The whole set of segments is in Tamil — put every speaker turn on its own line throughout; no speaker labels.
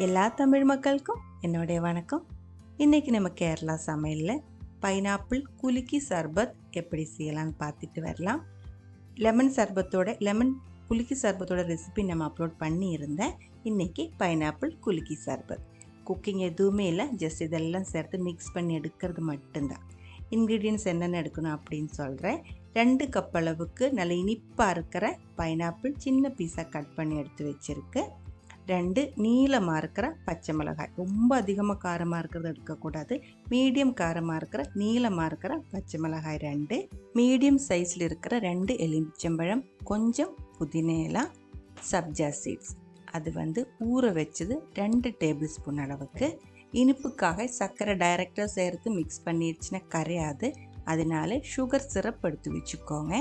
எல்லா தமிழ் மக்களுக்கும் என்னுடைய வணக்கம். இன்றைக்கி நம்ம கேரளா சமையலில் பைனாப்பிள் குலுக்கி சர்பத் எப்படி செய்யலான்னு பார்த்துட்டு வரலாம். லெமன் குலுக்கி சர்பத்தோட ரெசிபி நம்ம அப்லோட் பண்ணியிருந்தேன். இன்றைக்கி பைனாப்பிள் குலுக்கி சர்பத் குக்கிங் எதுவுமே இல்லை, ஜஸ்ட் இதெல்லாம் சேர்த்து மிக்ஸ் பண்ணி எடுக்கிறது மட்டும்தான். இன்க்ரீடியன்ட்ஸ் என்னென்ன எடுக்கணும் அப்படின்னு சொல்கிறேன். 2 கப் அளவுக்கு நல்ல இனிப்பாக இருக்கிற பைனாப்பிள் சின்ன பீஸாக கட் பண்ணி எடுத்து வச்சுருக்கு. 2 நீளமாக இருக்கிற பச்சை மிளகாய், ரொம்ப அதிகமாக காரமாக இருக்கிறது எடுக்கக்கூடாது, மீடியம் காரமாக இருக்கிற நீளமாக இருக்கிற பச்சை மிளகாய் 2, மீடியம் சைஸில் இருக்கிற 2 எலுமிச்சம்பழம், கொஞ்சம் புதினா, சப்ஜா சீட்ஸ் அது ஊற வச்சது 2 டேபிள் ஸ்பூன் அளவுக்கு. இனிப்புக்காக சர்க்கரை டைரெக்டாக சேர்த்து மிக்ஸ் பண்ணிடுச்சுன்னா கரையாது, அதனால சுகர் சிரப் எடுத்து வச்சுக்கோங்க.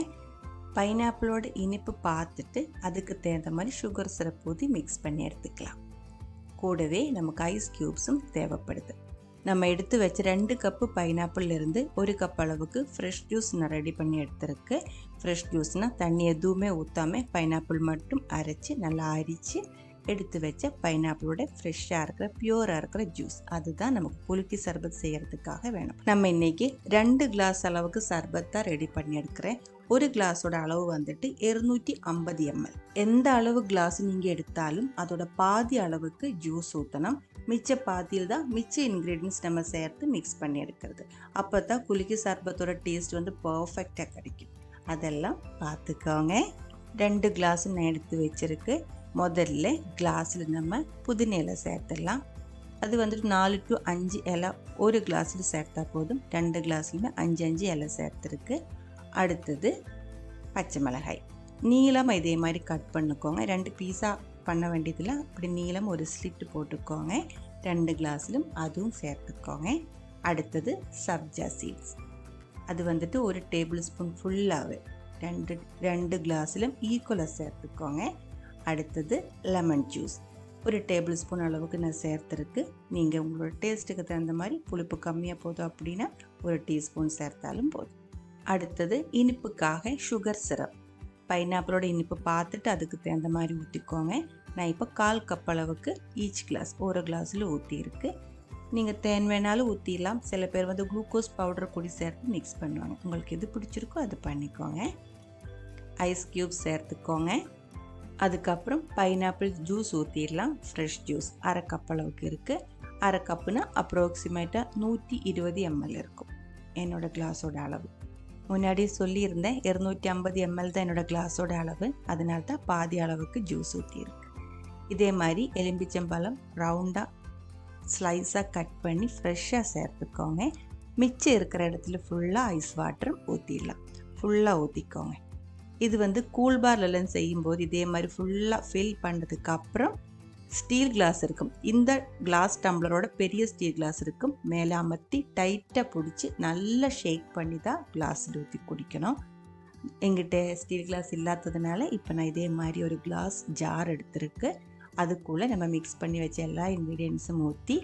பைனாப்பிளோட இனிப்பு பார்த்துட்டு அதுக்கு தகுந்த மாதிரி சுகர் சிரப் ஊற்றி மிக்ஸ் பண்ணி எடுத்துக்கலாம். கூடவே நமக்கு ஐஸ் க்யூப்ஸும் தேவைப்படுது. நம்ம எடுத்து வச்ச 2 கப்பு பைனாப்பிள் இருந்து 1 கப் அளவுக்கு ஃப்ரெஷ் ஜூஸ் நான் ரெடி பண்ணி எடுத்துருக்கு. ஃப்ரெஷ் ஜூஸ்னால் தண்ணி எதுவுமே ஊற்றாமல் பைனாப்பிள் மட்டும் அரைச்சி நல்லா அரித்து எடுத்து வச்ச பைனாப்பிளோட ஃப்ரெஷ்ஷாக இருக்கிற பியூராக இருக்கிற ஜூஸ், அதுதான் நமக்கு குலுக்கி சர்பத் செய்கிறதுக்காக வேணும். நம்ம இன்றைக்கி 2 கிளாஸ் அளவுக்கு சர்பத் தான் ரெடி பண்ணி எடுக்கிறேன். ஒரு கிளாஸோட அளவு 250 ml. எந்த அளவு கிளாஸ் நீங்கள் எடுத்தாலும் அதோட பாதி அளவுக்கு ஜூஸ் ஊற்றணும். மிச்ச பாதியில் தான் மிச்ச இன்க்ரீடியன்ஸ் நம்ம சேர்த்து மிக்ஸ் பண்ணி எடுக்கிறது. அப்போ தான் குலுக்கி சர்பத்தோட டேஸ்ட் பர்ஃபெக்டாக கிடைக்கும். அதெல்லாம் பார்த்துக்கோங்க. 2 கிளாஸ் நான் எடுத்து வச்சுருக்கு. முதல்ல கிளாஸில் நம்ம புதினா இலை சேர்த்துடலாம். அது 4 to 5 இலை ஒரு கிளாஸில் சேர்த்தா போதும். 2 கிளாஸ்லையுமே 5 இலை சேர்த்துருக்கு. அடுத்தது பச்சை மிளகாய் நீளம் இதே மாதிரி கட் பண்ணிக்கோங்க. 2 பீஸாக பண்ண வேண்டியதில் அப்படி நீளம் ஒரு ஸ்லிட்டு போட்டுக்கோங்க. 2 கிளாஸிலும் அதுவும் சேர்த்துக்கோங்க. அடுத்தது சப்ஜா சீட்ஸ், அது ஒரு டேபிள் ஸ்பூன் ஃபுல்லாகவே 2 கிளாஸிலும் ஈக்குவலாக சேர்த்துக்கோங்க. அடுத்தது லெமன் ஜூஸ் ஒரு டேபிள் ஸ்பூன் அளவுக்கு நான் சேர்த்துருக்கு. நீங்கள் உங்களோட டேஸ்ட்டுக்கு தகுந்த மாதிரி புளிப்பு கம்மியாக போதும் அப்படின்னா 1 டீஸ்பூன் சேர்த்தாலும் போதும். அடுத்தது இனிப்புக்காக சுகர் சிரப், பைனாப்பிளோட இனிப்பு பார்த்துட்டு அதுக்கு தகுந்த மாதிரி ஊற்றிக்கோங்க. நான் இப்போ 1/4 கப் அளவுக்கு ஈச் கிளாஸ் ஒரு கிளாஸில் ஊற்றிருக்கு. நீங்கள் தேன் வேணாலும் ஊற்றிடலாம். சில பேர் குளுக்கோஸ் பவுடர் பொடி சேர்த்து மிக்ஸ் பண்ணுவாங்க. உங்களுக்கு எது பிடிச்சிருக்கோ அது பண்ணிக்கோங்க. ஐஸ் க்யூப் சேர்த்துக்கோங்க. அதுக்கப்புறம் பைனாப்பிள் ஜூஸ் ஊற்றிடலாம். ஃப்ரெஷ் ஜூஸ் 1/2 கப் அளவுக்கு இருக்குது. 1/2 கப்புனா அப்ராக்சிமேட்டாக 120 ml இருக்கும் என்னோடய கிளாஸோட அளவு. முன்னாடி சொல்லியிருந்தேன் 250 ml தான் என்னோடய கிளாஸோட அளவு, அதனால தான் பாதி அளவுக்கு ஜூஸ் ஊற்றிருக்கு. இதே மாதிரி எலும்பிச்சம்பழம் ரவுண்டாக ஸ்லைஸாக கட் பண்ணி ஃப்ரெஷ்ஷாக சேர்த்துக்கோங்க. மிச்சம் இருக்கிற இடத்துல ஃபுல்லாக ஐஸ் வாட்டர் ஊற்றிடலாம். ஃபுல்லாக ஊற்றிக்கோங்க. இது கூல்பார்லாம் செய்யும்போது இதே மாதிரி ஃபுல்லாக ஃபில் பண்ணதுக்கு அப்புறம் ஸ்டீல் கிளாஸ் இருக்கும். இந்த கிளாஸ் டம்ளரோட பெரிய ஸ்டீல் கிளாஸ் இருக்கும். மேலே அமர்த்தி டைட்டாக பிடிச்சி நல்லா ஷேக் பண்ணி தான் கிளாஸில் ஊற்றி குடிக்கணும். எங்கிட்ட ஸ்டீல் கிளாஸ் இல்லாததுனால இப்போ நான் இதே மாதிரி ஒரு கிளாஸ் ஜார் எடுத்துருக்கு. அதுக்குள்ளே நம்ம மிக்ஸ் பண்ணி வச்ச எல்லா இன்க்ரீடியன்ஸும் ஊற்றி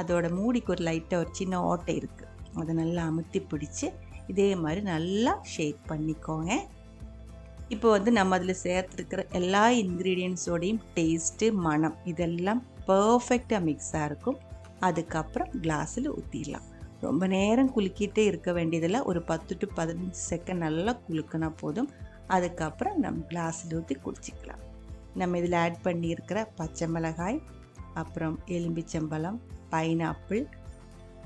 அதோட மூடிக்கு ஒரு லைட்டாக ஒரு சின்ன ஓட்டை இருக்குது, அதை நல்லா அமுத்தி பிடிச்சி இதே மாதிரி நல்லா ஷேக் பண்ணிக்கோங்க. இப்போ நம்ம அதில் சேர்த்துருக்கிற எல்லா இன்க்ரீடியன்ஸோடையும் டேஸ்ட்டு மனம் இதெல்லாம் பர்ஃபெக்டாக மிக்ஸாக இருக்கும். அதுக்கப்புறம் கிளாஸில் ஊற்றிடலாம். ரொம்ப நேரம் குலுக்கிட்டே இருக்க வேண்டியதில் ஒரு 10 to 15 செகண்ட் நல்லா குலுக்கினா போதும். அதுக்கப்புறம் நம்ம கிளாஸில் ஊற்றி குடிச்சிக்கலாம். நம்ம இதில் ஆட் பண்ணியிருக்கிற பச்சை மிளகாய், அப்புறம் எலும்பிச்சம்பழம், பைனாப்பிள்,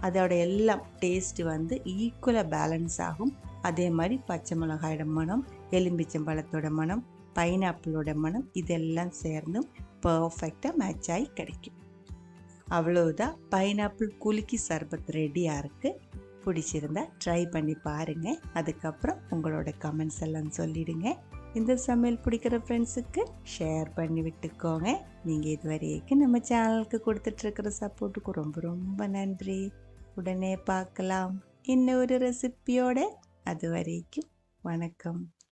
அதோட எல்லாம் டேஸ்ட்டு ஈக்குவலாக பேலன்ஸ் ஆகும். அதே மாதிரி பச்சை மிளகாயோட மனம், எலும்பிச்சம்பழத்தோட மனம், பைனாப்பிளோட மனம் இதெல்லாம் சேர்ந்தும் பர்ஃபெக்டாக மேட்ச் ஆகி கிடைக்கும். அவ்வளோதான், பைனாப்பிள் குலுக்கி சர்பத் ரெடியாக இருக்குது. பிடிச்சிருந்தா ட்ரை பண்ணி பாருங்கள். அதுக்கப்புறம் உங்களோட கமெண்ட்ஸ் எல்லாம் சொல்லிவிடுங்க. இந்த சமையல் பிடிக்கிற ஃப்ரெண்ட்ஸுக்கு ஷேர் பண்ணி விட்டுக்கோங்க. நீங்கள் இதுவரைக்கும் நம்ம சேனலுக்கு கொடுத்துட்ருக்கிற சப்போர்ட்டுக்கு ரொம்ப ரொம்ப நன்றி. உடனே பார்க்கலாம் இன்னொரு ரெசிபியோட. அது வரைக்கும் வணக்கம்.